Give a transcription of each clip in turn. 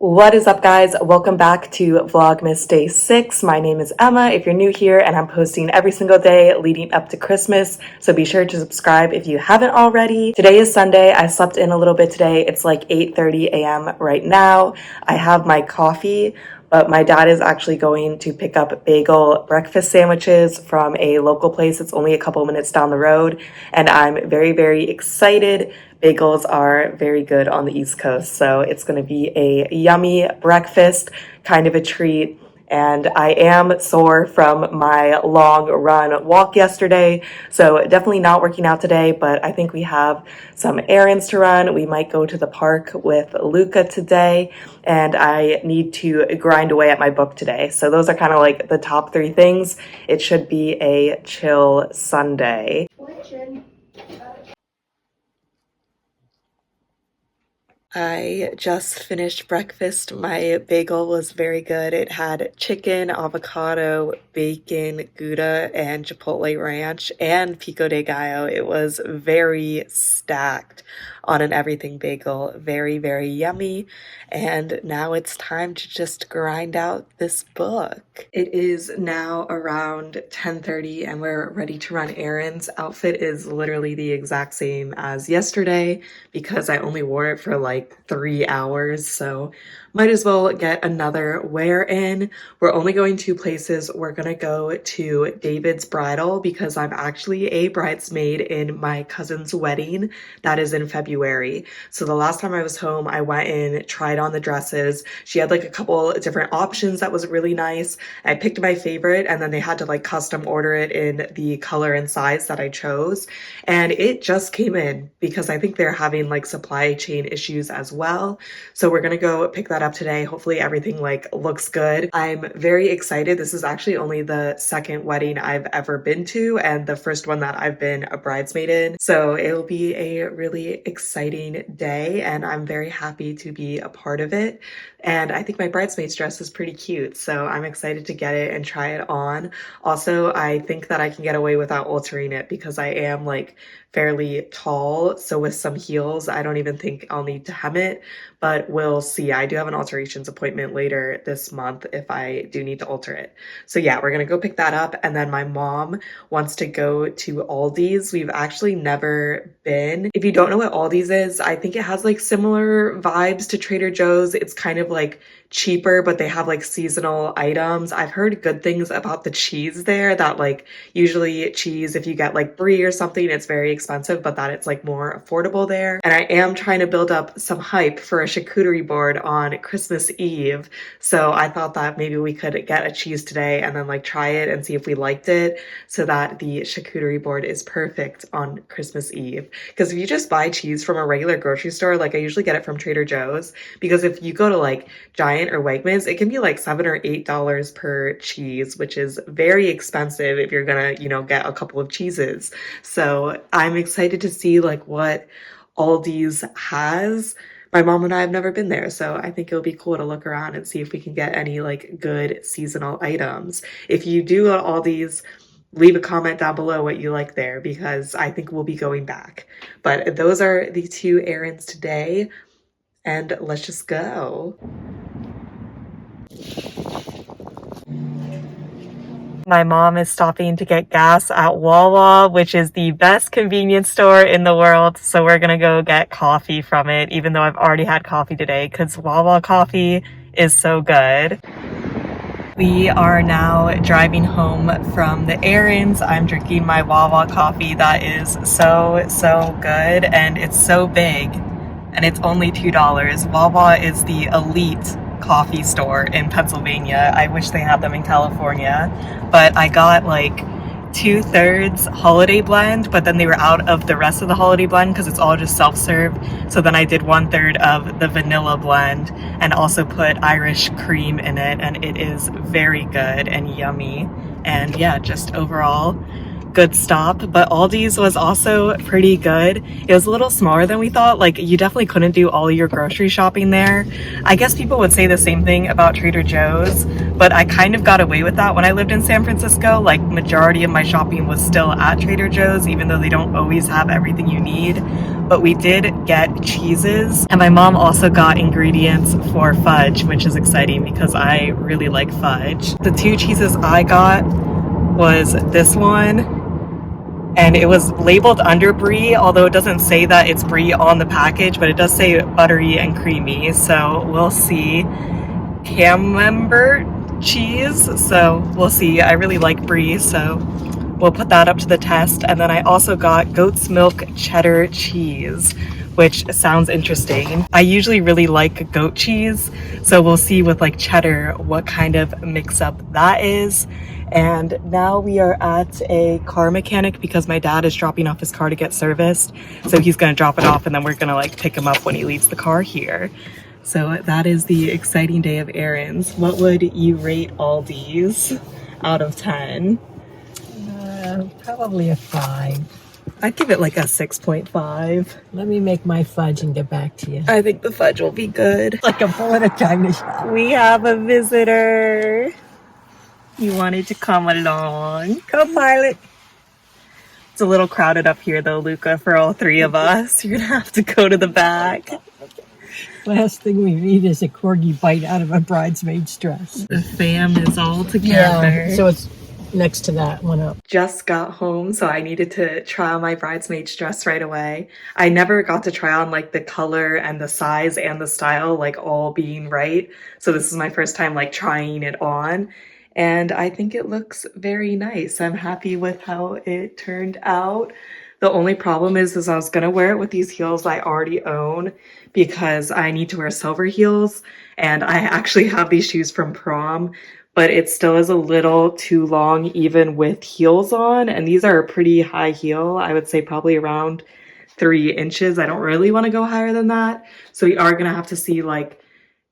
What is up, guys? Welcome back to Vlogmas Day 6. My name is Emma if you're new here, and I'm posting every single day leading up to Christmas, so be sure to subscribe if you haven't already. Today is Sunday. I slept in a little bit today. It's like 8:30 a.m. right now. I have my coffee, but my dad is actually going to pick up bagel breakfast sandwiches from a local place. It's only a couple minutes down the road, and I'm very, very excited. Bagels are very good on the East Coast, so it's going to be a yummy breakfast, kind of a treat. And I am sore from my long run walk yesterday, so definitely not working out today, but I think we have some errands to run. We might go to the park with Luca today, and I need to grind away at my book today. So those are kind of like the top three things. It should be a chill Sunday. I just finished breakfast. My bagel was very good. It had chicken, avocado, bacon, Gouda, and Chipotle ranch, and pico de gallo. It was very stacked on an everything bagel. Very, very yummy. And now it's time to just grind out this book. It is now around 10:30 and we're ready to run errands. Outfit is literally the exact same as yesterday because I only wore it for like 3 hours, so might as well get another wear in. We're only going two places. We're gonna go to David's Bridal because I'm actually a bridesmaid in my cousin's wedding. That is in February. So the last time I was home, I went in, tried on the dresses. She had like a couple different options that was really nice. I picked my favorite and then they had to like custom order it in the color and size that I chose. And it just came in because I think they're having like supply chain issues as well. So we're gonna go pick that up today. Hopefully everything like looks good. I'm very excited. This is actually only the second wedding I've ever been to and the first one that I've been a bridesmaid in. So it'll be a really exciting day and I'm very happy to be a part of it. And I think my bridesmaid's dress is pretty cute. So I'm excited to get it and try it on. Also, I think that I can get away without altering it because I am like fairly tall. So with some heels, I don't even think I'll need to hem it, but we'll see. I do have an alterations appointment later this month if I do need to alter it. So yeah, we're gonna go pick that up. And then my mom wants to go to Aldi's. We've actually never been. If you don't know what Aldi's is, I think it has like similar vibes to Trader Joe's. It's kind of like cheaper, but they have like seasonal items. I've heard good things about the cheese there, that like usually cheese, if you get like brie or something, it's very expensive, but that it's like more affordable there. And I am trying to build up some hype for a charcuterie board on Christmas Eve. So I thought that maybe we could get a cheese today and then like try it and see if we liked it so that the charcuterie board is perfect on Christmas Eve. Because if you just buy cheese from a regular grocery store, like I usually get it from Trader Joe's, because if you go to like Giant or Wegmans, it can be like $7 or $8 per cheese, which is very expensive if you're gonna, you know, get a couple of cheeses. So I'm excited to see like what Aldi's has. My mom and I have never been there, so I think it'll be cool to look around and see if we can get any like good seasonal items. If you do go to Aldi's, leave a comment down below what you like there because I think we'll be going back. But those are the two errands today, and let's just go. My mom is stopping to get gas at Wawa, which is the best convenience store in the world. So we're gonna go get coffee from it, even though I've already had coffee today, because Wawa coffee is so good. We are now driving home from the errands. I'm drinking my Wawa coffee that is so good, and it's so big, and it's only $2. Wawa is the elite coffee store in Pennsylvania. I wish they had them in California, but I got like 2/3 holiday blend, but then they were out of the rest of the holiday blend because it's all just self-serve. So then I did 1/3 of the vanilla blend and also put Irish cream in it, and it is very good and yummy. And yeah, just overall good stop, but Aldi's was also pretty good. It was a little smaller than we thought. Like, you definitely couldn't do all your grocery shopping there. I guess people would say the same thing about Trader Joe's, but I kind of got away with that when I lived in San Francisco. Like, majority of my shopping was still at Trader Joe's, even though they don't always have everything you need. But we did get cheeses, and my mom also got ingredients for fudge, which is exciting because I really like fudge. The two cheeses I got was this one, and it was labeled under brie, although it doesn't say that it's brie on the package, but it does say buttery and creamy, so we'll see. Camembert cheese, so we'll see. I really like brie, so we'll put that up to the test. And then I also got goat's milk cheddar cheese, which sounds interesting. I usually really like goat cheese, so we'll see with like cheddar what kind of mix up that is. And now we are at a car mechanic because my dad is dropping off his car to get serviced. So he's gonna drop it off and then we're gonna like pick him up when he leaves the car here. So that is the exciting day of errands. What would you rate all these out of 10? Probably a 5. I'd give it like a 6.5. Let me make my fudge and get back to you. I think the fudge will be good. Like a bullet of time to shop. We have a visitor. You wanted to come along. Come, Pilot. It's a little crowded up here though, Luca, for all three of us. You're gonna have to go to the back. Last thing we need is a corgi bite out of a bridesmaid's dress. The fam is all together. Yeah, so it's next to that one up. Just got home, so I needed to try on my bridesmaid's dress right away. I never got to try on like the color and the size and the style like all being right. So this is my first time like trying it on. And I think it looks very nice. I'm happy with how it turned out. The only problem is I was gonna wear it with these heels I already own because I need to wear silver heels. And I actually have these shoes from prom, but it still is a little too long even with heels on. And these are a pretty high heel. I would say probably around 3 inches. I don't really want to go higher than that. So we are gonna have to see like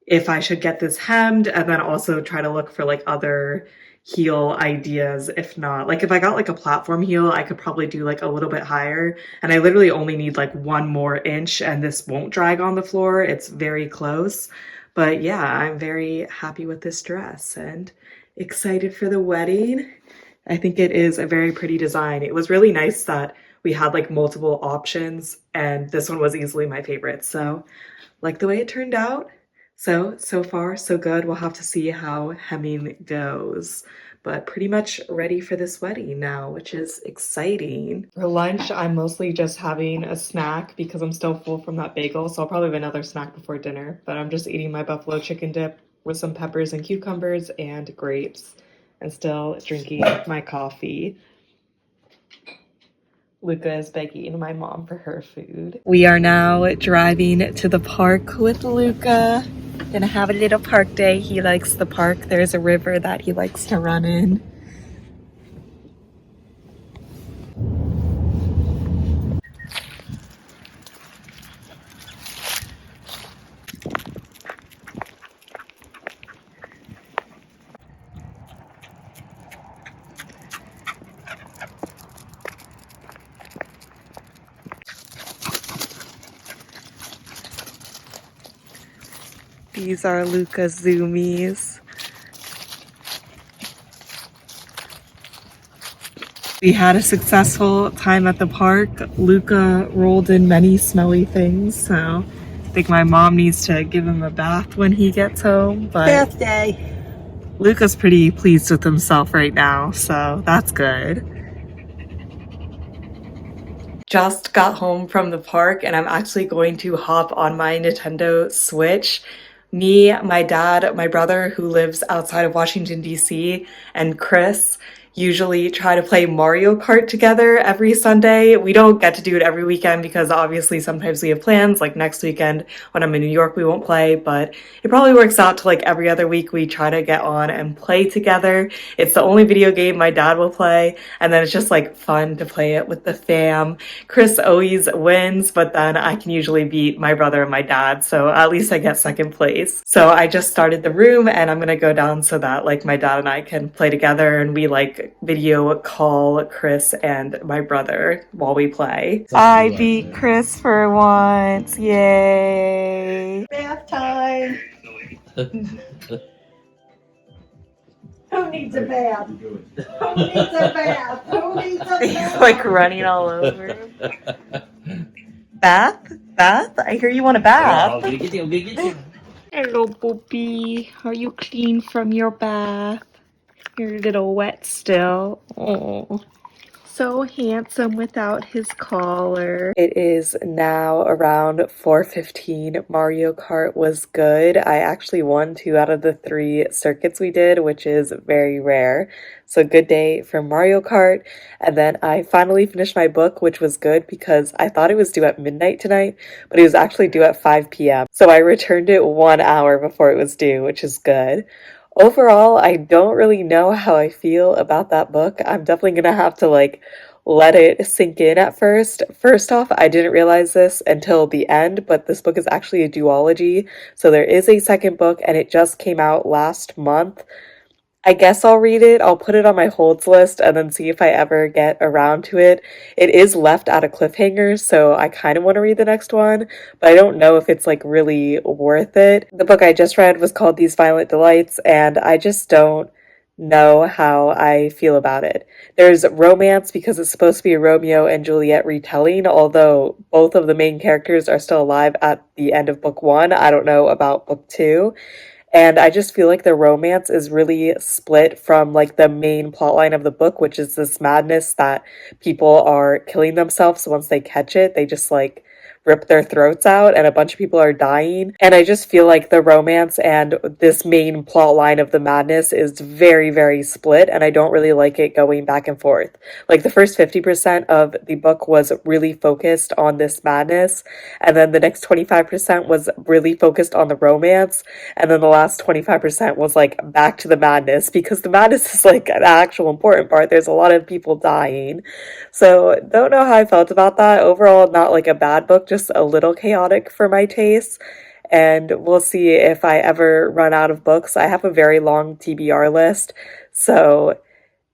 if I should get this hemmed and then also try to look for like other heel ideas. If not, like if I got like a platform heel, I could probably do like a little bit higher, and I literally only need like 1 more inch and this won't drag on the floor. It's very close. But yeah, I'm very happy with this dress and excited for the wedding. I think it is a very pretty design. It was really nice that we had like multiple options and this one was easily my favorite. So like the way it turned out. So far, so good. We'll have to see how hemming goes, but pretty much ready for this wedding now, which is exciting. For lunch, I'm mostly just having a snack because I'm still full from that bagel, so I'll probably have another snack before dinner, but I'm just eating my buffalo chicken dip with some peppers and cucumbers and grapes, and still drinking my coffee. Luca is begging my mom for her food. We are now driving to the park with Luca. Gonna have a little park day. He likes the park. There's a river that he likes to run in. These are Luca's zoomies. We had a successful time at the park. Luca rolled in many smelly things, so I think my mom needs to give him a bath when he gets home. But Bath day. Luca's pretty pleased with himself right now, so that's good. Just got home from the park and I'm actually going to hop on my Nintendo Switch. Me, my dad, my brother who lives outside of Washington, D.C., and Chris usually try to play Mario Kart together every Sunday. We don't get to do it every weekend because obviously sometimes we have plans, like next weekend when I'm in New York we won't play, but it probably works out to like every other week we try to get on and play together. It's the only video game my dad will play, and then it's just like fun to play it with the fam. Chris always wins, but then I can usually beat my brother and my dad, so at least I get second place. So I just started the room and I'm gonna go down so that like my dad and I can play together, and we like like video call Chris and my brother while we play. I beat Chris for once. Yay. Bath time. Who needs a bath? Who needs a bath? Who needs a He's bath? like running all over. Bath? Bath? I hear you want a bath. Hello, Boopy. Are you clean from your bath? You're a little wet still. Oh. So handsome without his collar. It is now around 4:15. Mario Kart was good. I actually won 2 out of the 3 circuits we did, which is very rare. So good day for Mario Kart. And then I finally finished my book, which was good because I thought it was due at midnight tonight, but it was actually due at 5 p.m. So I returned it 1 hour before it was due, which is good. Overall, I don't really know how I feel about that book. I'm definitely gonna have to like let it sink in at first. First off, I didn't realize this until the end, but this book is actually a duology. So there is a second book and it just came out last month. I guess I'll read it. I'll put it on my holds list and then see if I ever get around to it. It is left at a cliffhanger, so I kind of want to read the next one, but I don't know if it's like really worth it. The book I just read was called These Violent Delights, and I just don't know how I feel about it. There's romance because it's supposed to be a Romeo and Juliet retelling, although both of the main characters are still alive at the end of book 1. I don't know about book 2. And I just feel like the romance is really split from like the main plotline of the book, which is this madness that people are killing themselves once they catch it. They just like rip their throats out and a bunch of people are dying. And I just feel like the romance and this main plot line of the madness is very, very split. And I don't really like it going back and forth. Like the first 50% of the book was really focused on this madness. And then the next 25% was really focused on the romance. And then the last 25% was like back to the madness because the madness is like an actual important part. There's a lot of people dying. So don't know how I felt about that. Overall, not like a bad book, just a little chaotic for my taste. And we'll see if I ever run out of books. I have a very long TBR list, so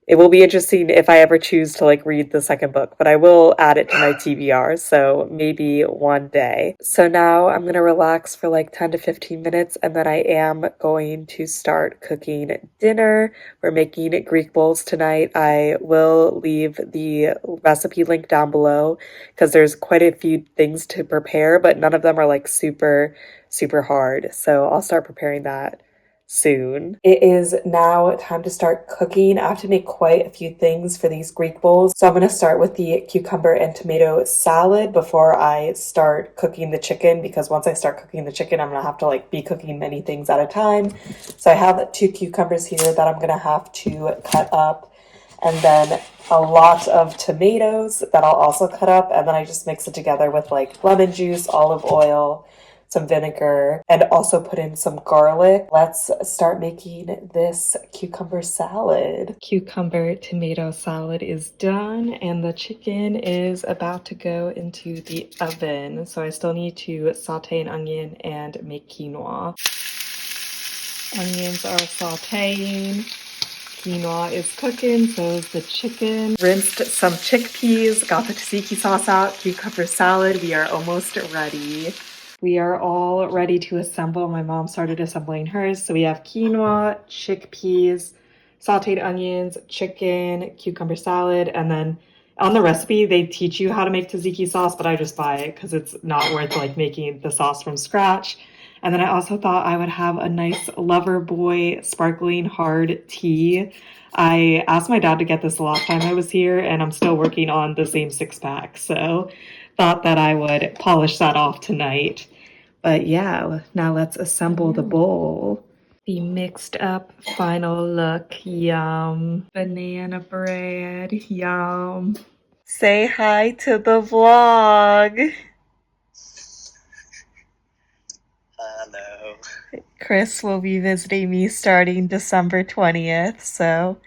it will be interesting if I ever choose to like read the second book, but I will add it to my TBR, so maybe one day. So now I'm gonna relax for like 10 to 15 minutes and then I am going to start cooking dinner. We're making Greek bowls tonight. I will leave the recipe link down below because there's quite a few things to prepare, but none of them are like super, super hard. So I'll start preparing that soon. It is now time to start cooking. I have to make quite a few things for these Greek bowls. So I'm going to start with the cucumber and tomato salad before I start cooking the chicken, because once I start cooking the chicken, I'm going to have to like be cooking many things at a time. So I have 2 cucumbers here that I'm going to have to cut up, and then a lot of tomatoes that I'll also cut up, and then I just mix it together with like lemon juice, olive oil, some vinegar, and also put in some garlic. Let's start making this cucumber salad. Cucumber tomato salad is done, and the chicken is about to go into the oven. So I still need to saute an onion and make quinoa. Onions are sauteing. Quinoa is cooking, so is the chicken. Rinsed some chickpeas, got the tzatziki sauce out, cucumber salad. We are almost ready. We are all ready to assemble. My mom started assembling hers. So we have quinoa, chickpeas, sauteed onions, chicken, cucumber salad, and then on the recipe, they teach you how to make tzatziki sauce, but I just buy it because it's not worth like making the sauce from scratch. And then I also thought I would have a nice Lover Boy sparkling hard tea. I asked my dad to get this the last time I was here, and I'm still working on the same 6-pack. So thought that I would polish that off tonight. But yeah, now let's assemble the bowl. The mixed up final look. Yum. Banana bread. Yum. Say hi to the vlog. Hello. Chris will be visiting me starting December 20th, so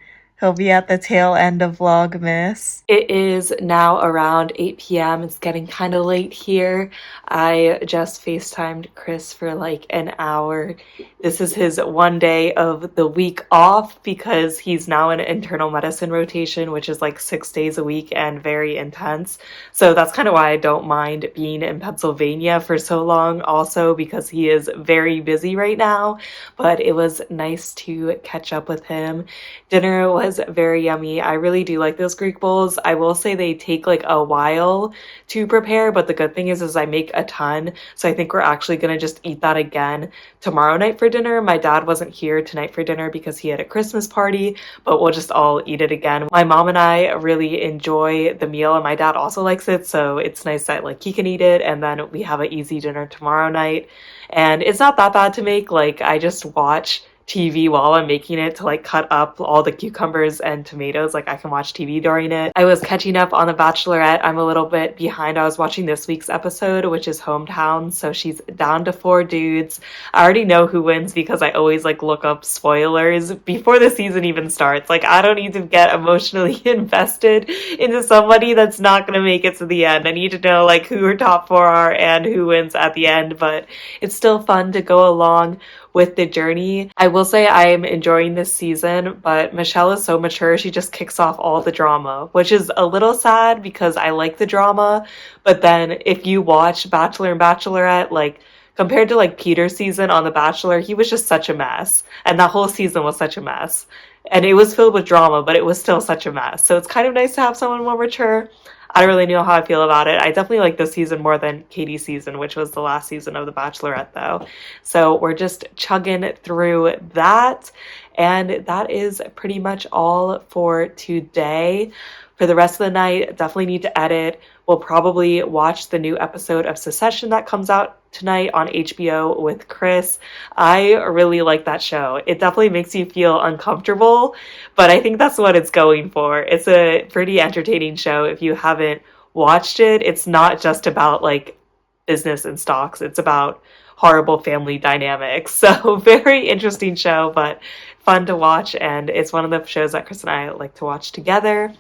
He'll be at the tail end of Vlogmas. It is now around 8 p.m. It's getting kind of late here. I just FaceTimed Chris for like an hour. This is his one day of the week off because he's now in internal medicine rotation, which is like 6 days a week and very intense. So that's kind of why I don't mind being in Pennsylvania for so long, also because he is very busy right now. But it was nice to catch up with him. Dinner was very yummy. I really do like those Greek bowls. I will say they take like a while to prepare, but the good thing is I make a ton. So I think we're actually gonna just eat that again tomorrow night for dinner. My dad wasn't here tonight for dinner because he had a Christmas party, but we'll just all eat it again. My mom and I really enjoy the meal, and my dad also likes it, so it's nice that like he can eat it, and then we have an easy dinner tomorrow night. And it's not that bad to make. Like, I just watch TV while I'm making it to like cut up all the cucumbers and tomatoes. Like, I can watch TV during it. I was catching up on The Bachelorette. I'm a little bit behind. I was watching this week's episode, which is Hometown. So she's down to 4 dudes. I already know who wins because I always like look up spoilers before the season even starts. Like, I don't need to get emotionally invested into somebody that's not going to make it to the end. I need to know like who her top 4 are and who wins at the end, but it's still fun to go along with the journey. I will say I'm enjoying this season, but Michelle is so mature. She just kicks off all the drama, which is a little sad because I like the drama. But then if you watch Bachelor and Bachelorette, like compared to like Peter's season on The Bachelor, he was just such a mess. And that whole season was such a mess. And it was filled with drama, but it was still such a mess. So it's kind of nice to have someone more mature. I don't really know how I feel about it. I definitely like this season more than Katie's season, which was the last season of The Bachelorette, though. So we're just chugging through that. And that is pretty much all for today. For the rest of the night, definitely need to edit. We'll probably watch the new episode of Succession that comes out tonight on HBO with Chris. I really like that show. It definitely makes you feel uncomfortable, but I think that's what it's going for. It's a pretty entertaining show. If you haven't watched it, it's not just about like business and stocks. It's about horrible family dynamics. So very interesting show, but fun to watch. And it's one of the shows that Chris and I like to watch together.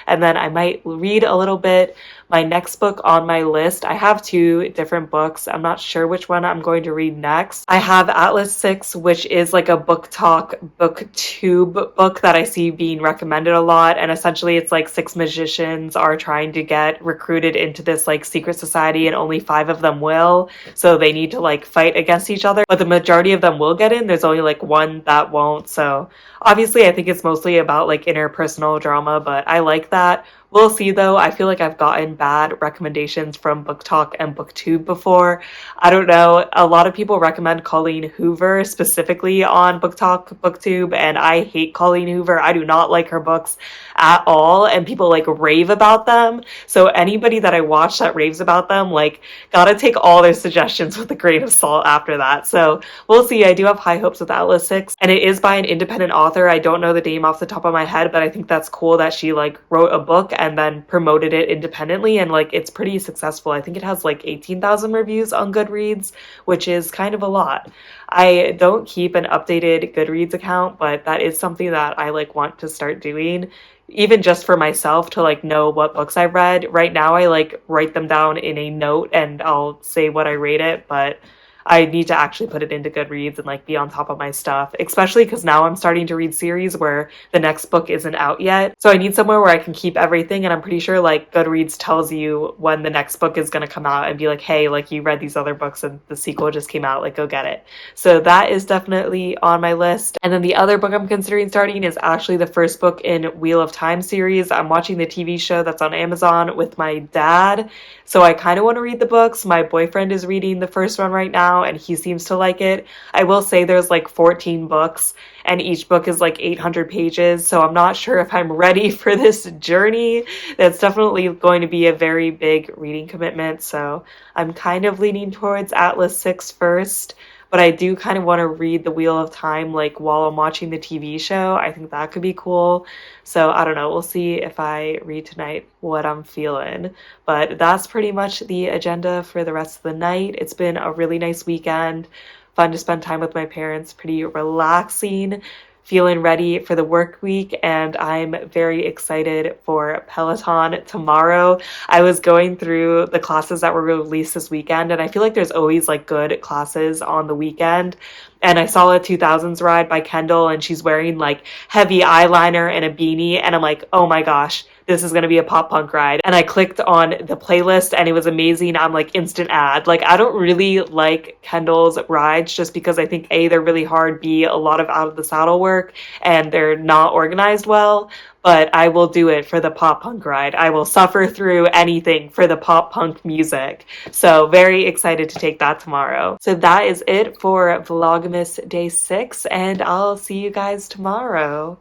And then I might read a little bit. My next book on my list, I have 2 different books. I'm not sure which one I'm going to read next. I have Atlas 6, which is like a book talk, booktube book that I see being recommended a lot. And essentially it's like 6 magicians are trying to get recruited into this like secret society and only 5 of them will. So they need to like fight against each other. But the majority of them will get in. There's only like 1 that won't. So obviously I think it's mostly about like interpersonal drama, but I like that. We'll see though. I feel like I've gotten bad recommendations from Book Talk and BookTube before. I don't know. A lot of people recommend Colleen Hoover specifically on Book Talk, BookTube, and I hate Colleen Hoover. I do not like her books at all, and people like rave about them. So anybody that I watch that raves about them, like, gotta take all their suggestions with a grain of salt after that. So we'll see. I do have high hopes with Atlas 6, and it is by an independent author. I don't know the name off the top of my head, but I think that's cool that she like wrote a book and then promoted it independently, and like it's pretty successful. I think it has like 18,000 reviews on Goodreads, which is kind of a lot. I don't keep an updated Goodreads account, but that is something that I like want to start doing, even just for myself to like know what books I've read. Right now I like write them down in a note and I'll say what I rate it, but I need to actually put it into Goodreads and like be on top of my stuff, especially because now I'm starting to read series where the next book isn't out yet. So I need somewhere where I can keep everything. And I'm pretty sure like Goodreads tells you when the next book is going to come out and be like, hey, like you read these other books and the sequel just came out, like go get it. So that is definitely on my list. And then the other book I'm considering starting is actually the first book in Wheel of Time series. I'm watching the TV show that's on Amazon with my dad. So I kind of want to read the books. My boyfriend is reading the first one right now and he seems to like it. I will say there's like 14 books and each book is like 800 pages. So I'm not sure if I'm ready for this journey. That's definitely going to be a very big reading commitment. So I'm kind of leaning towards Atlas 6 first. But I do kind of want to read The Wheel of Time like while I'm watching the TV show. I think that could be cool. So I don't know. We'll see if I read tonight what I'm feeling. But that's pretty much the agenda for the rest of the night. It's been a really nice weekend. Fun to spend time with my parents. Pretty relaxing. feeling ready for the work week, and I'm very excited for Peloton tomorrow. I was going through the classes that were released this weekend, and I feel like there's always like good classes on the weekend. And I saw a 2000s ride by Kendall, and she's wearing like heavy eyeliner and a beanie, and I'm like, oh my gosh, this is going to be a pop punk ride. And I clicked on the playlist and it was amazing. I'm like instant ad. Like, I don't really like Kendall's rides just because I think A, they're really hard, B, a lot of out of the saddle work, and they're not organized well. But I will do it for the pop punk ride. I will suffer through anything for the pop punk music. So very excited to take that tomorrow. So that is it for Vlogmas Day 6, and I'll see you guys tomorrow.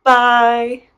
Bye!